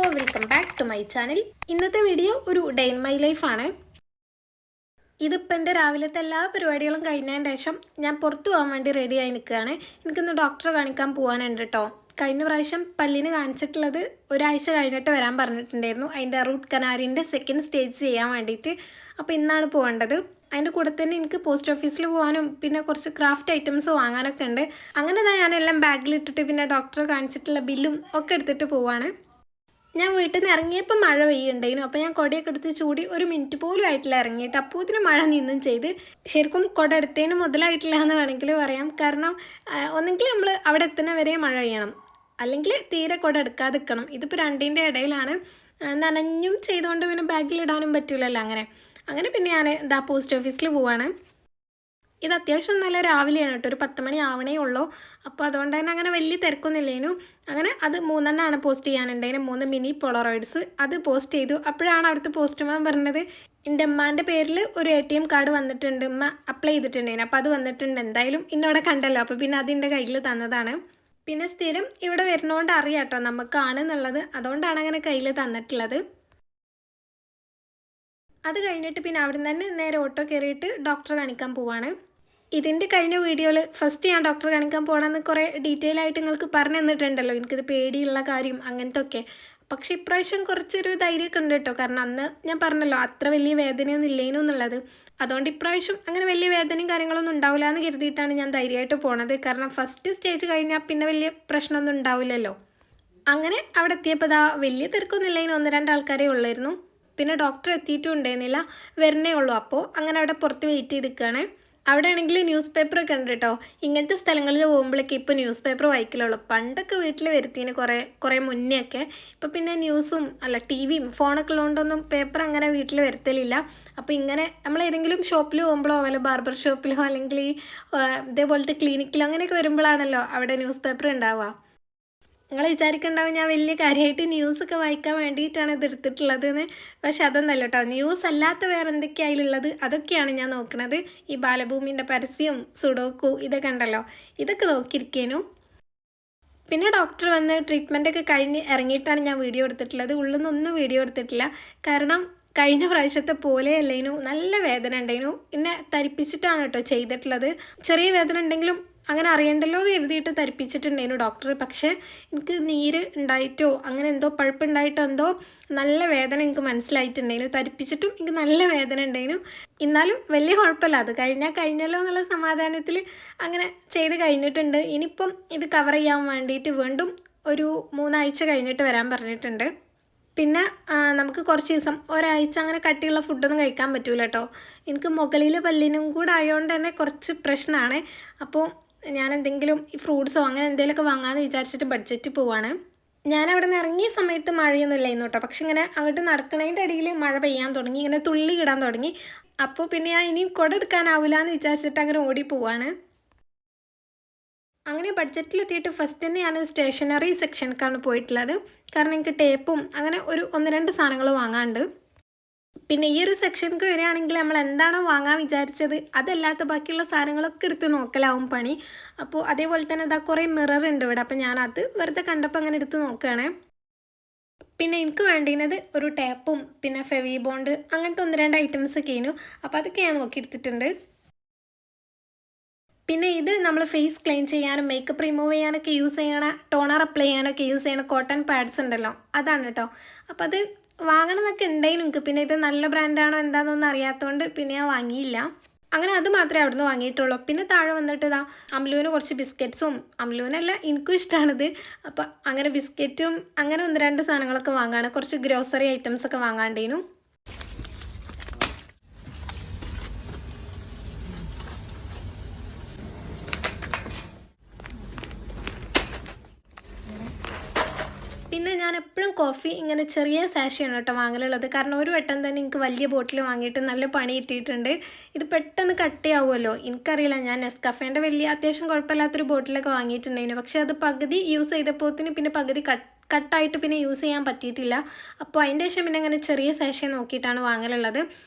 Welcome back to my channel. ഇന്നത്തെ video ഒരു day in my ലൈഫാണ്. ഇതിപ്പോൾ എൻ്റെ രാവിലത്തെ എല്ലാ പരിപാടികളും കഴിഞ്ഞതിന് ശേഷം ഞാൻ പുറത്തു പോകാൻ വേണ്ടി റെഡിയായി നിൽക്കുകയാണ്. എനിക്കിന്ന് ഡോക്ടറെ കാണിക്കാൻ പോകാനുണ്ട് കേട്ടോ. കഴിഞ്ഞ പ്രാവശ്യം പല്ലിന് കാണിച്ചിട്ടുള്ളത് ഒരാഴ്ച കഴിഞ്ഞിട്ട് വരാൻ പറഞ്ഞിട്ടുണ്ടായിരുന്നു. അതിൻ്റെ റൂട്ട് കനാലിൻ്റെ സെക്കൻഡ് സ്റ്റേജ് ചെയ്യാൻ വേണ്ടിയിട്ട്. അപ്പോൾ ഇന്നാണ് പോകേണ്ടത്. അതിൻ്റെ കൂടെ തന്നെ എനിക്ക് പോസ്റ്റ് ഓഫീസിൽ പോകാനും പിന്നെ കുറച്ച് ക്രാഫ്റ്റ് ഐറ്റംസ് വാങ്ങാനൊക്കെ ഉണ്ട്. അങ്ങനെ ഞാനെല്ലാം ബാഗിലിട്ടിട്ട് പിന്നെ ഡോക്ടറെ കാണിച്ചിട്ടുള്ള ബില്ലും ഒക്കെ എടുത്തിട്ട് പോവാണ്. ഞാൻ വീട്ടിൽ നിന്ന് ഇറങ്ങിയപ്പോൾ മഴ പെയ്യുണ്ടായിരുന്നു. അപ്പോൾ ഞാൻ കുടയൊക്കെ എടുത്ത് ചൂടി ഒരു മിനിറ്റ് പോലും ആയിട്ടില്ല ഇറങ്ങിയിട്ട്. അപ്പോൾ ഇതിന് മഴ നിന്നും ചെയ്ത് ശരിക്കും കുട എടുത്തതിന് മുതലായിട്ടില്ല എന്ന് വേണമെങ്കിൽ പറയാം. കാരണം ഒന്നെങ്കിൽ നമ്മൾ അവിടെ എത്തുന്ന വരെ മഴ പെയ്യണം, അല്ലെങ്കിൽ തീരെ കുട എടുക്കാതെ നിൽക്കണം. ഇതിപ്പോൾ രണ്ടിൻ്റെ ഇടയിലാണ്. നനഞ്ഞും ചെയ്തുകൊണ്ട് പിന്നെ ബാഗിലിടാനും പറ്റില്ലല്ലോ. അങ്ങനെ പിന്നെ ഞാൻ പോസ്റ്റ് ഓഫീസിൽ പോവാണ്. ഇത് അത്യാവശ്യം നല്ല രാവിലെയാണ് കേട്ടോ, ഒരു 10 മണി ആവണേ ഉള്ളൂ. അപ്പോൾ അതുകൊണ്ട് തന്നെ അങ്ങനെ വലിയ തിരക്കൊന്നുമില്ലേനു. അങ്ങനെ അത് 3 പോസ്റ്റ് ചെയ്യാനുണ്ടായിരുന്നു. 3 മിനി പോളറോയിഡ്സ് അത് പോസ്റ്റ് ചെയ്തു. അപ്പോഴാണ് അവിടുത്തെ പോസ്റ്റ്മാൻ പറഞ്ഞത് എൻ്റെ അമ്മാൻ്റെ പേരിൽ ഒരു ATM കാർഡ് വന്നിട്ടുണ്ട്, ഉമ്മ അപ്ലൈ ചെയ്തിട്ടുണ്ടായിരുന്നു. അപ്പോൾ അത് വന്നിട്ടുണ്ട്, എന്തായാലും ഇന്നവിടെ കണ്ടല്ലോ, അപ്പോൾ പിന്നെ അതിൻ്റെ കയ്യിൽ തന്നതാണ്. പിന്നെ സ്ഥിരം ഇവിടെ വരുന്നതുകൊണ്ട് അറിയാം കേട്ടോ നമുക്കാണെന്നുള്ളത്, അതുകൊണ്ടാണ് അങ്ങനെ കയ്യിൽ തന്നിട്ടുള്ളത്. അത് കഴിഞ്ഞിട്ട് പിന്നെ അവിടെ നിന്ന് തന്നെ നേരെ ഓട്ടോ കയറിയിട്ട് ഡോക്ടറെ കാണിക്കാൻ പോവാണ്. ഇതിൻ്റെ കഴിഞ്ഞ വീഡിയോയിൽ ഫസ്റ്റ് ഞാൻ ഡോക്ടറെ കാണിക്കാൻ പോകണമെന്ന് കുറേ ഡീറ്റെയിൽ ആയിട്ട് നിങ്ങൾക്ക് പറഞ്ഞു തന്നിട്ടുണ്ടല്ലോ, എനിക്കിത് പേടിയുള്ള കാര്യം അങ്ങനത്തെ ഒക്കെ. പക്ഷേ ഇപ്രാവശ്യം കുറച്ചൊരു ധൈര്യമൊക്കെ ഉണ്ട് കേട്ടോ. കാരണം അന്ന് ഞാൻ പറഞ്ഞല്ലോ അത്ര വലിയ വേദനയൊന്നും ഇല്ലേനു എന്നുള്ളത്. അതുകൊണ്ട് ഇപ്രാവശ്യം അങ്ങനെ വലിയ വേദനയും കാര്യങ്ങളൊന്നും ഉണ്ടാവില്ല എന്ന് കരുതിയിട്ടാണ് ഞാൻ ധൈര്യമായിട്ട് പോണത്. കാരണം ഫസ്റ്റ് സ്റ്റേജ് കഴിഞ്ഞാൽ പിന്നെ വലിയ പ്രശ്നമൊന്നും ഉണ്ടാവില്ലല്ലോ. അങ്ങനെ അവിടെ എത്തിയപ്പോൾ വലിയ തിരക്കൊന്നും ഇല്ലേനു, 1-2 ആൾക്കാരേ ഉള്ളായിരുന്നു. പിന്നെ ഡോക്ടർ എത്തിയിട്ടും ഉണ്ടായിരുന്നില്ല, വരുന്നേ ഉള്ളൂ. അപ്പോൾ അങ്ങനെ അവിടെ പുറത്ത് വെയിറ്റ് ചെയ്ത് നിൽക്കുകയാണ്. അവിടെ ആണെങ്കിൽ ന്യൂസ് പേപ്പറൊക്കെ ഉണ്ട് കേട്ടോ. ഇങ്ങനത്തെ സ്ഥലങ്ങളിൽ പോകുമ്പോഴേക്ക് ഇപ്പോൾ ന്യൂസ് പേപ്പർ വായിക്കലുള്ളൂ. പണ്ടൊക്കെ വീട്ടിൽ വരുത്തിന് കുറേ മുന്നേ ഒക്കെ. ഇപ്പോൾ പിന്നെ ന്യൂസും TVയും ഫോണൊക്കെ ഉള്ളതുകൊണ്ടൊന്നും പേപ്പർ അങ്ങനെ വീട്ടിൽ വരുത്തലില്ല. അപ്പോൾ ഇങ്ങനെ നമ്മൾ ഏതെങ്കിലും ഷോപ്പിൽ പോകുമ്പോഴോ വല്ല ബാർബർ ഷോപ്പിലോ അല്ലെങ്കിൽ ഇതേപോലത്തെ ക്ലിനിക്കിലോ അങ്ങനെയൊക്കെ വരുമ്പോഴാണല്ലോ അവിടെ ന്യൂസ് പേപ്പർ ഉണ്ടാവുക. നിങ്ങൾ വിചാരിക്കുന്നുണ്ടാവും ഞാൻ വലിയ കാര്യമായിട്ട് ന്യൂസൊക്കെ വായിക്കാൻ വേണ്ടിയിട്ടാണ് ഇത് എടുത്തിട്ടുള്ളതെന്ന്. പക്ഷെ അതൊന്നല്ല കേട്ടോ. ന്യൂസ് അല്ലാത്ത വേറെ എന്തൊക്കെയായാലുള്ളത് അതൊക്കെയാണ് ഞാൻ നോക്കുന്നത്. ഈ ബാലഭൂമിൻ്റെ പരസ്യം, സുഡോക്കു ഇതൊക്കെ ഉണ്ടല്ലോ, ഇതൊക്കെ നോക്കിയിരിക്കേനു. പിന്നെ ഡോക്ടർ വന്ന് ട്രീറ്റ്മെൻറ്റൊക്കെ കഴിഞ്ഞ് ഇറങ്ങിയിട്ടാണ് ഞാൻ വീഡിയോ എടുത്തിട്ടുള്ളത്. ഉള്ളിൽ നിന്നൊന്നും വീഡിയോ എടുത്തിട്ടില്ല. കാരണം കഴിഞ്ഞ പ്രാവശ്യത്തെ പോലെയല്ലേനു, നല്ല വേദന ഉണ്ടായിരുന്നു. എന്നെ തരിപ്പിച്ചിട്ടാണ് കേട്ടോ ചെയ്തിട്ടുള്ളത്. ചെറിയ വേദന ഉണ്ടെങ്കിലും അങ്ങനെ അറിയണ്ടല്ലോ എന്ന് എഴുതിയിട്ട് തരിപ്പിച്ചിട്ടുണ്ടായിരുന്നു ഡോക്ടർ. പക്ഷേ എനിക്ക് നീര് ഉണ്ടായിട്ടോ അങ്ങനെ എന്തോ പഴുപ്പുണ്ടായിട്ടോ എന്തോ നല്ല വേദന എനിക്ക് മനസ്സിലായിട്ടുണ്ടായിരുന്നു. തരിപ്പിച്ചിട്ടും എനിക്ക് നല്ല വേദന ഉണ്ടായിരുന്നു. എന്നാലും വലിയ കുഴപ്പമില്ല, അത് കഴിഞ്ഞല്ലോ എന്നുള്ള സമാധാനത്തിൽ അങ്ങനെ ചെയ്ത് കഴിഞ്ഞിട്ടുണ്ട്. ഇനിയിപ്പം ഇത് കവർ ചെയ്യാൻ വേണ്ടിയിട്ട് വീണ്ടും ഒരു 3 ആഴ്ച കഴിഞ്ഞിട്ട് വരാൻ പറഞ്ഞിട്ടുണ്ട്. പിന്നെ നമുക്ക് കുറച്ച് ദിവസം ഒരാഴ്ച അങ്ങനെ കട്ടിയുള്ള ഫുഡൊന്നും കഴിക്കാൻ പറ്റൂല കേട്ടോ. എനിക്ക് മുകളിൽ പല്ലിനും കൂടെ ആയതുകൊണ്ട് തന്നെ കുറച്ച് പ്രശ്നമാണ്. അപ്പോൾ ഞാൻ എന്തെങ്കിലും ഈ ഫ്രൂട്ട്സോ അങ്ങനെ എന്തെങ്കിലുമൊക്കെ വാങ്ങാമെന്ന് വിചാരിച്ചിട്ട് ബഡ്ജറ്റ് പോവാണ്. ഞാൻ അവിടെ നിന്ന് ഇറങ്ങിയ സമയത്ത് മഴയൊന്നും ഇല്ലായിരുന്നു കേട്ടോ. പക്ഷെ ഇങ്ങനെ അങ്ങോട്ട് നടക്കുന്നതിൻ്റെ ഇടയിൽ മഴ പെയ്യാൻ തുടങ്ങി, ഇങ്ങനെ തുള്ളി ഇടാൻ തുടങ്ങി. അപ്പോൾ പിന്നെ ഞാൻ ഇനി കുട എടുക്കാനാവില്ല എന്ന് വിചാരിച്ചിട്ട് അങ്ങനെ ഓടി പോവാണ്. അങ്ങനെ ബഡ്ജറ്റിലെത്തിയിട്ട് ഫസ്റ്റ് തന്നെ ഞാൻ സ്റ്റേഷനറി സെക്ഷനിലേക്കാണ് പോയിട്ടുള്ളത്. കാരണം എനിക്ക് ടേപ്പും അങ്ങനെ ഒരു 1-2 സാധനങ്ങൾ വാങ്ങാനുണ്ട്. പിന്നെ ഈ ഒരു സെക്ഷനിലേക്ക് വരികയാണെങ്കിൽ നമ്മൾ എന്താണോ വാങ്ങാൻ വിചാരിച്ചത് അതല്ലാത്ത ബാക്കിയുള്ള സാധനങ്ങളൊക്കെ എടുത്ത് നോക്കലാവും പണി. അപ്പോൾ അതേപോലെ തന്നെ കുറേ മിറർ ഉണ്ട് ഇവിടെ. അപ്പോൾ ഞാനത് വെറുതെ കണ്ടപ്പോൾ അങ്ങനെ എടുത്ത് നോക്കുകയാണ്. പിന്നെ എനിക്ക് വേണ്ടിയിരുന്നത് ഒരു ടേപ്പും പിന്നെ ഫെവി ബോണ്ട് അങ്ങനത്തെ 1-2 ഐറ്റംസ് ഒക്കെ ആയിരുന്നു. അപ്പോൾ അതൊക്കെ ഞാൻ നോക്കിയെടുത്തിട്ടുണ്ട്. പിന്നെ ഇത് നമ്മൾ ഫേസ് ക്ലീൻ ചെയ്യാനും മേക്കപ്പ് റിമൂവ് ചെയ്യാനൊക്കെ യൂസ് ചെയ്യണ, ടോണർ അപ്ലൈ ചെയ്യാനൊക്കെ യൂസ് ചെയ്യണ കോട്ടൺ പാഡ്സ് ഉണ്ടല്ലോ, അതാണ് കേട്ടോ. അപ്പോൾ അത് വാങ്ങണമെന്നൊക്കെ ഉണ്ടായിരുന്നു എനിക്ക്. പിന്നെ ഇത് നല്ല ബ്രാൻഡാണോ എന്താണെന്നൊന്നും അറിയാത്തതുകൊണ്ട് പിന്നെ ഞാൻ വാങ്ങിയില്ല. അങ്ങനെ അത് മാത്രമേ അവിടുന്ന് വാങ്ങിയിട്ടുള്ളൂ. പിന്നെ താഴെ വന്നിട്ട് അമ്ലുവിന് കുറച്ച് ബിസ്ക്കറ്റ്സും, അമ്ലുവിനല്ല എനിക്കും ഇഷ്ടമാണിത്. അപ്പോൾ അങ്ങനെ ബിസ്ക്കറ്റും അങ്ങനെ 1-2 സാധനങ്ങളൊക്കെ വാങ്ങാണ്. കുറച്ച് ഗ്രോസറി ഐറ്റംസൊക്കെ വാങ്ങാണ്ടേനു. പിന്നെ ഞാൻ എപ്പോഴും കോഫി ഇങ്ങനെ ചെറിയ സാഷയാണ് കേട്ടോ വാങ്ങലുള്ളത്. കാരണം ഒരു വട്ടം തന്നെ എനിക്ക് വലിയ ബോട്ടിൽ വാങ്ങിയിട്ട് നല്ല പണി കിട്ടിയിട്ടുണ്ട്. ഇത് പെട്ടെന്ന് കട്ടിയാവുമല്ലോ. എനിക്കറിയില്ല, ഞാൻ നെസ്കഫേൻ്റെ വലിയ അത്യാവശ്യം കുഴപ്പമില്ലാത്തൊരു ബോട്ടിലൊക്കെ വാങ്ങിയിട്ടുണ്ടായിരുന്നു. പക്ഷേ അത് പകുതി യൂസ് ചെയ്തപ്പോഴത്തിന് പിന്നെ പകുതി കട്ടായിട്ട് പിന്നെ യൂസ് ചെയ്യാൻ പറ്റിയിട്ടില്ല. അപ്പോൾ അതിൻ്റെ ശേഷം പിന്നെ അങ്ങനെ ചെറിയ സാഷ നോക്കിയിട്ടാണ് വാങ്ങലുള്ളത്.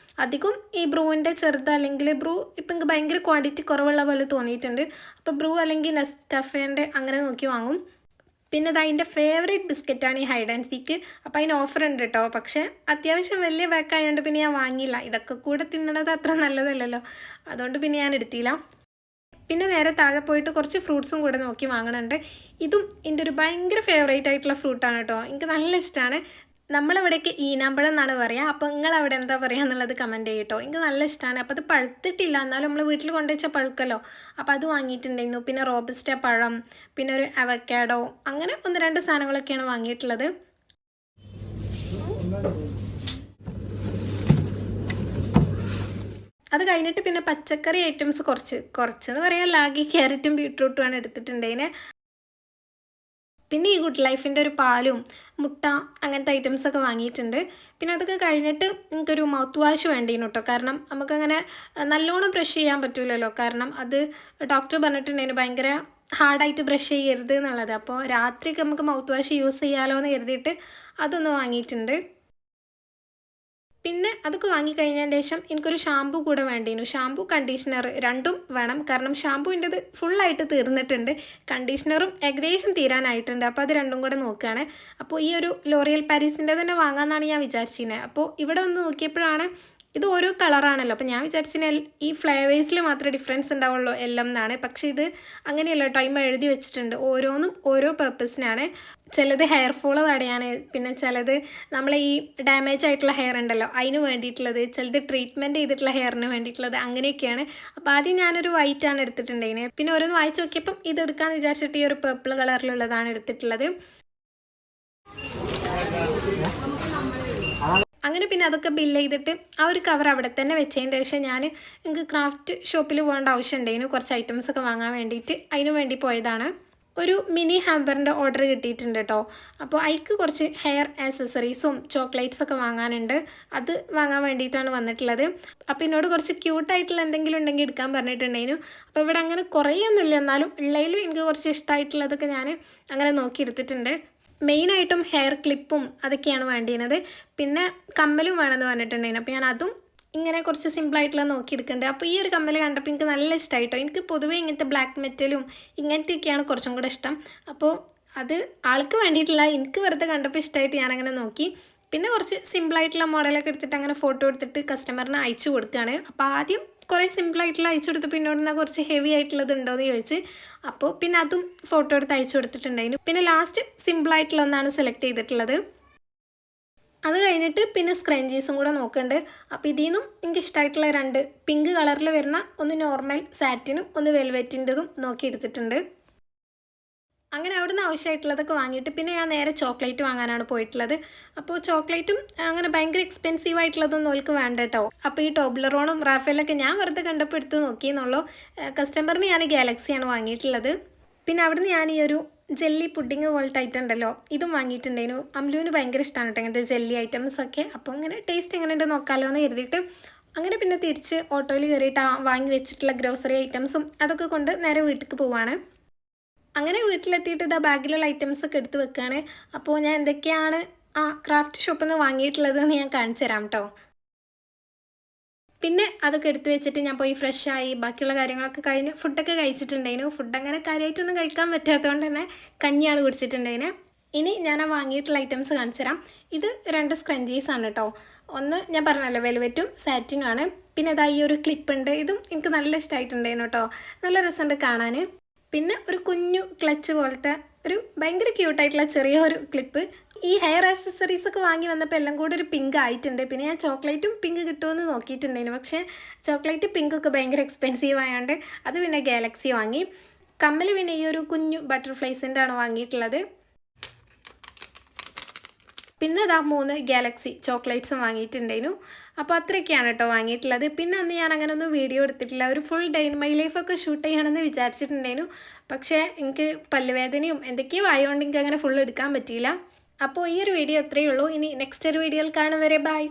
അധികം ഈ ബ്രൂവിൻ്റെ ചെറുത്, അല്ലെങ്കിൽ ബ്രൂ ഇപ്പം എനിക്ക് ഭയങ്കര ക്വാണ്ടിറ്റി കുറവുള്ള പോലെ തോന്നിയിട്ടുണ്ട്. അപ്പോൾ ബ്രൂ അല്ലെങ്കിൽ നെസ്കഫേൻ്റെ അങ്ങനെ നോക്കി വാങ്ങും. പിന്നെ ഇത് അതിൻ്റെ ഫേവറേറ്റ് ബിസ്ക്കറ്റാണ് ഈ ഹൈഡ് ആൻഡ് സീക്ക്. അപ്പോൾ അതിന് ഓഫർ ഉണ്ട് കേട്ടോ. പക്ഷേ അത്യാവശ്യം വലിയ പാക്കായതുകൊണ്ട് പിന്നെ ഞാൻ വാങ്ങിയില്ല. ഇതൊക്കെ കൂടെ തിന്നണത് അത്ര നല്ലതല്ലല്ലോ, അതുകൊണ്ട് പിന്നെ ഞാൻ എടുത്തില്ല. പിന്നെ നേരെ താഴെ പോയിട്ട് കുറച്ച് ഫ്രൂട്ട്സും കൂടെ നോക്കി വാങ്ങണുണ്ട്. ഇതും എൻ്റെ ഒരു ഭയങ്കര ഫേവറേറ്റ് ആയിട്ടുള്ള ഫ്രൂട്ടാണ് കേട്ടോ. എനിക്ക് നല്ല ഇഷ്ടമാണ്. നമ്മളവിടേക്ക് ഈനാമ്പഴം എന്നാണ് പറയുക. അപ്പോൾ നിങ്ങളവിടെ എന്താ പറയുക എന്നുള്ളത് കമൻറ്റ് ചെയ്യട്ടോ. എനിക്ക് നല്ല ഇഷ്ടമാണ്. അപ്പോൾ അത് പഴുത്തിട്ടില്ല, എന്നാലും നമ്മൾ വീട്ടിൽ കൊണ്ടുവച്ചാൽ പഴുക്കല്ലോ. അപ്പോൾ അത് വാങ്ങിയിട്ടുണ്ടായിരുന്നു. പിന്നെ റോബസ്റ്റ പഴം, പിന്നെ ഒരു അവക്കാഡോ, അങ്ങനെ 1-2 സാധനങ്ങളൊക്കെയാണ് വാങ്ങിയിട്ടുള്ളത്. അത് കഴിഞ്ഞിട്ട് പിന്നെ പച്ചക്കറി ഐറ്റംസ് കുറച്ചെന്ന് പറയാൻ ലാഗി ക്യാരറ്റും ബീട്രൂട്ടുമാണ് എടുത്തിട്ടുണ്ടതിന്. പിന്നെ ഈ ഗുഡ് ലൈഫിൻ്റെ ഒരു പാലും മുട്ട അങ്ങനത്തെ ഐറ്റംസൊക്കെ വാങ്ങിയിട്ടുണ്ട്. പിന്നെ അതൊക്കെ കഴിഞ്ഞിട്ട് എനിക്കൊരു മൗത്ത് വാഷ് വേണ്ടിയിരുന്നു കേട്ടോ. കാരണം നമുക്കങ്ങനെ നല്ലോണം ബ്രഷ് ചെയ്യാൻ പറ്റില്ലല്ലോ. കാരണം അത് ഡോക്ടർ പറഞ്ഞിട്ടുണ്ടായിരുന്നു ഭയങ്കര ഹാർഡായിട്ട് ബ്രഷ് ചെയ്യരുത് എന്നുള്ളത്. അപ്പോൾ രാത്രിയൊക്കെ നമുക്ക് മൗത്ത് വാഷ് യൂസ് ചെയ്യാമല്ലോ എന്ന് കരുതിയിട്ട് അതൊന്ന് വാങ്ങിയിട്ടുണ്ട്. പിന്നെ അതൊക്കെ വാങ്ങിക്കഴിഞ്ഞതിന് ശേഷം എനിക്കൊരു ഷാമ്പു കൂടെ വേണ്ടിയിരുന്നു. ഷാമ്പു കണ്ടീഷണർ രണ്ടും വേണം. കാരണം ഷാമ്പുവിൻ്റെത് ഫുള്ളായിട്ട് തീർന്നിട്ടുണ്ട്, കണ്ടീഷണറും ഏകദേശം തീരാനായിട്ടുണ്ട്. അപ്പോൾ അത് രണ്ടും കൂടെ നോക്കുകയാണ്. അപ്പോൾ ഈ ഒരു ലോറിയൽ പാരീസിൻ്റെ തന്നെ വാങ്ങാമെന്നാണ് ഞാൻ വിചാരിച്ചിരുന്നത്. അപ്പോൾ ഇവിടെ വന്ന് നോക്കിയപ്പോഴാണ് ഇത് ഓരോ കളറാണല്ലോ. അപ്പോൾ ഞാൻ വിചാരിച്ചാൽ ഈ ഫ്ലേവേഴ്സിൽ മാത്രമേ ഡിഫറൻസ് ഉണ്ടാവുള്ളൂ എല്ലാം എന്നാണ്. പക്ഷേ ഇത് അങ്ങനെയല്ല, ടൈം എഴുതി വെച്ചിട്ടുണ്ട്. ഓരോന്നും ഓരോ പർപ്പസിനാണ്. ചിലത് ഹെയർ ഫോൾ തടയാൻ, പിന്നെ ചിലത് നമ്മൾ ഈ ഡാമേജ് ആയിട്ടുള്ള ഹെയർ ഉണ്ടല്ലോ അതിന് വേണ്ടിയിട്ടുള്ളത്, ചിലത് ട്രീറ്റ്മെൻറ്റ് ചെയ്തിട്ടുള്ള ഹെയറിന് വേണ്ടിയിട്ടുള്ളത്, അങ്ങനെയൊക്കെയാണ്. അപ്പോൾ ആദ്യം ഞാനൊരു വൈറ്റാണ് എടുത്തിട്ടുണ്ടായിരുന്നത്. പിന്നെ ഓരോന്ന് വായിച്ച് നോക്കിയപ്പം ഇത് എടുക്കാമെന്ന് വിചാരിച്ചിട്ട് ഈ ഒരു പർപ്പിൾ കളറിലുള്ളതാണ് എടുത്തിട്ടുള്ളത്. അങ്ങനെ പിന്നെ അതൊക്കെ ബില്ല് ചെയ്തിട്ട് ആ ഒരു കവർ അവിടെ തന്നെ വെച്ചതിൻ്റെ ശേഷം എനിക്ക് ക്രാഫ്റ്റ് ഷോപ്പിൽ പോകേണ്ട ആവശ്യം ഉണ്ടായിരുന്നു. കുറച്ച് ഐറ്റംസ് ഒക്കെ വാങ്ങാൻ വേണ്ടിയിട്ട് അതിന് വേണ്ടി പോയതാണ്. ഒരു മിനി ഹാമ്പറിൻ്റെ ഓർഡർ കിട്ടിയിട്ടുണ്ട് കേട്ടോ. അപ്പോൾ അതിക്ക് കുറച്ച് ഹെയർ ആക്സസറീസും ചോക്ലേറ്റ്സൊക്കെ വാങ്ങാനുണ്ട്. അത് വാങ്ങാൻ വേണ്ടിയിട്ടാണ് വന്നിട്ടുള്ളത്. അപ്പോൾ എന്നോട് കുറച്ച് ക്യൂട്ടായിട്ടുള്ള എന്തെങ്കിലും ഉണ്ടെങ്കിൽ എടുക്കാൻ പറഞ്ഞിട്ടുണ്ടായിരുന്നു. അപ്പോൾ ഇവിടെ അങ്ങനെ കുറേയൊന്നുമില്ല, എന്നാലും ഉള്ളതിൽ എനിക്ക് കുറച്ച് ഇഷ്ടമായിട്ടുള്ളതൊക്കെ ഞാൻ അങ്ങനെ നോക്കി എടുത്തിട്ടുണ്ട്. മെയിനായിട്ടും ഹെയർ ക്ലിപ്പും അതൊക്കെയാണ് വേണ്ടിയിരുന്നത്. പിന്നെ കമ്മലും വേണമെന്ന് പറഞ്ഞിട്ടുണ്ടായിരുന്നു. അപ്പോൾ ഞാൻ അതും ഇങ്ങനെ കുറച്ച് സിമ്പിളായിട്ടുള്ള നോക്കിയെടുക്കുന്നുണ്ട്. അപ്പോൾ ഈ ഒരു കമ്മൽ കണ്ടപ്പോൾ എനിക്ക് നല്ല ഇഷ്ടമായിട്ടോ. എനിക്ക് പൊതുവേ ഇങ്ങനത്തെ ബ്ലാക്ക് മെറ്റലും ഇങ്ങനത്തെയൊക്കെയാണ് കുറച്ചും കൂടെ ഇഷ്ടം. അപ്പോൾ അത് ആൾക്ക് വേണ്ടിയിട്ടുള്ള, എനിക്ക് വെറുതെ കണ്ടപ്പോൾ ഇഷ്ടമായിട്ട് ഞാനങ്ങനെ നോക്കി. പിന്നെ കുറച്ച് സിമ്പിളായിട്ടുള്ള മോഡലൊക്കെ എടുത്തിട്ട് അങ്ങനെ ഫോട്ടോ എടുത്തിട്ട് കസ്റ്റമറിന് അയച്ചു കൊടുക്കുകയാണ്. അപ്പോൾ ആദ്യം കുറേ സിമ്പിളായിട്ടുള്ള അയച്ചു കൊടുത്ത് പിന്നോട് കുറച്ച് ഹെവി ആയിട്ടുള്ളത് ഉണ്ടോ എന്ന് ചോദിച്ച്. അപ്പോൾ പിന്നെ അതും ഫോട്ടോ എടുത്ത് അയച്ചു കൊടുത്തിട്ടുണ്ടായിരുന്നു. പിന്നെ ലാസ്റ്റ് സിമ്പിളായിട്ടുള്ള ഒന്നാണ് സെലക്ട് ചെയ്തിട്ടുള്ളത്. അത് കഴിഞ്ഞിട്ട് പിന്നെ സ്ക്രഞ്ചീസും കൂടെ നോക്കുന്നുണ്ട്. അപ്പോൾ ഇതിൽ നിന്നും എനിക്ക് ഇഷ്ടമായിട്ടുള്ള 2 പിങ്ക് കളറിൽ വരുന്ന, ഒന്ന് നോർമൽ സാറ്റിനും ഒന്ന് വെൽവെറ്റിൻ്റെതും നോക്കി എടുത്തിട്ടുണ്ട്. അങ്ങനെ അവിടുന്ന് ആവശ്യമായിട്ടുള്ളതൊക്കെ വാങ്ങിയിട്ട് പിന്നെ ഞാൻ നേരെ ചോക്ലേറ്റ് വാങ്ങാനാണ് പോയിട്ടുള്ളത്. അപ്പോൾ ചോക്ലേറ്റും അങ്ങനെ ഭയങ്കര എക്സ്പെൻസീവ് ആയിട്ടുള്ളതൊന്നും ഓൾക്ക് വേണ്ട കേട്ടോ. അപ്പോൾ ഈ ടോബ്ലറോണും റാഫേലൊക്കെ ഞാൻ വെറുതെ കണ്ടപ്പോൾ എടുത്ത് നോക്കിയെന്നുള്ളൂ. കസ്റ്റമറിന് ഞാൻ ഗാലക്സിയാണ് വാങ്ങിയിട്ടുള്ളത്. പിന്നെ അവിടുന്ന് ഞാൻ ഈ ഒരു ജെല്ലി പുഡിങ് പോലത്തെ ഐറ്റം ഉണ്ടല്ലോ ഇതും വാങ്ങിയിട്ടുണ്ടായിരുന്നു. അമ്ലുവിന് ഭയങ്കര ഇഷ്ടമാണ് കേട്ടോ ഇങ്ങനത്തെ ജെല്ലി ഐറ്റംസൊക്കെ. അപ്പോൾ അങ്ങനെ ടേസ്റ്റ് എങ്ങനെയുണ്ട് നോക്കാമല്ലോ എന്ന് കരുതിയിട്ട് അങ്ങനെ പിന്നെ തിരിച്ച് ഓട്ടോയിൽ കയറിയിട്ട് വാങ്ങി വെച്ചിട്ടുള്ള ഗ്രോസറി ഐറ്റംസും അതൊക്കെ കൊണ്ട് നേരെ വീട്ടിലേക്ക് പോവാണ്. അങ്ങനെ വീട്ടിലെത്തിയിട്ട് ഇതാ ബാഗിലുള്ള ഐറ്റംസൊക്കെ എടുത്ത് വെക്കുകയാണ്. അപ്പോൾ ഞാൻ എന്തൊക്കെയാണ് ക്രാഫ്റ്റ് ഷോപ്പിൽ നിന്ന് വാങ്ങിയിട്ടുള്ളത് എന്ന് ഞാൻ കാണിച്ചു തരാം കേട്ടോ. പിന്നെ അതൊക്കെ എടുത്ത് വെച്ചിട്ട് ഞാൻ പോയി ഫ്രഷായി ബാക്കിയുള്ള കാര്യങ്ങളൊക്കെ കഴിഞ്ഞ് ഫുഡൊക്കെ കഴിച്ചിട്ടുണ്ടായിരുന്നു. ഫുഡ് അങ്ങനെ കാര്യമായിട്ടൊന്നും കഴിക്കാൻ പറ്റാത്തതുകൊണ്ട് തന്നെ കഞ്ഞിയാണ് കുടിച്ചിട്ടുണ്ടായിരുന്നു. ഇനി ഞാൻ വാങ്ങിയിട്ടുള്ള ഐറ്റംസ് കാണിച്ചു തരാം. ഇത് 2 സ്ക്രഞ്ചീസാണ് കേട്ടോ. ഒന്ന് ഞാൻ പറഞ്ഞല്ലോ വെൽവെറ്റും സാറ്റിനുമാണ്. പിന്നെ ഇതാ ഈ ഒരു ക്ലിപ്പുണ്ട്, ഇതും എനിക്ക് നല്ല ഇഷ്ടമായിട്ടുണ്ടായിരുന്നു കേട്ടോ. നല്ല രസമുണ്ട് കാണാൻ. പിന്നെ ഒരു കുഞ്ഞു ക്ലച്ച് പോലത്തെ ഒരു ഭയങ്കര ക്യൂട്ടായിട്ടുള്ള ചെറിയൊരു ക്ലിപ്പ്. ഈ ഹെയർ ആക്സസറീസൊക്കെ വാങ്ങി വന്നപ്പോൾ എല്ലാം കൂടെ ഒരു പിങ്ക് ആയിട്ടുണ്ട്. പിന്നെ ഞാൻ ചോക്ലേറ്റും പിങ്ക് കിട്ടുമെന്ന് നോക്കിയിട്ടുണ്ടായിരുന്നു. പക്ഷേ ചോക്ലേറ്റ് പിങ്കൊക്കെ ഭയങ്കര എക്സ്പെൻസീവ് ആയതുകൊണ്ട് അത് പിന്നെ ഗാലക്സി വാങ്ങി. കമ്മൽ പിന്നെ ഈ ഒരു കുഞ്ഞു ബട്ടർഫ്ലൈസിൻ്റെ ആണ് വാങ്ങിയിട്ടുള്ളത്. പിന്നെ അതാ 3 ഗാലക്സി ചോക്ലേറ്റ്സും വാങ്ങിയിട്ടുണ്ടായിരുന്നു. അപ്പോൾ അത്രയൊക്കെയാണ് കേട്ടോ വാങ്ങിയിട്ടുള്ളത്. പിന്നെ അന്ന് ഞാൻ അങ്ങനെ ഒന്നും വീഡിയോ എടുത്തിട്ടില്ല. ഒരു ഫുൾ ഡേ ഇൻ മൈ ലൈഫൊക്കെ ഷൂട്ട് ചെയ്യണമെന്ന് വിചാരിച്ചിട്ടുണ്ടായിരുന്നു. പക്ഷേ എനിക്ക് പല്ലുവേദനയും എന്തൊക്കെയോ ആയതുകൊണ്ട് എനിക്ക് അങ്ങനെ ഫുൾ എടുക്കാൻ പറ്റിയില്ല. അപ്പോൾ ഈ ഒരു വീഡിയോ അത്രയേ ഉള്ളൂ. ഇനി നെക്സ്റ്റ് ഒരു വീഡിയോയിൽ കാണും വരെ ബൈ.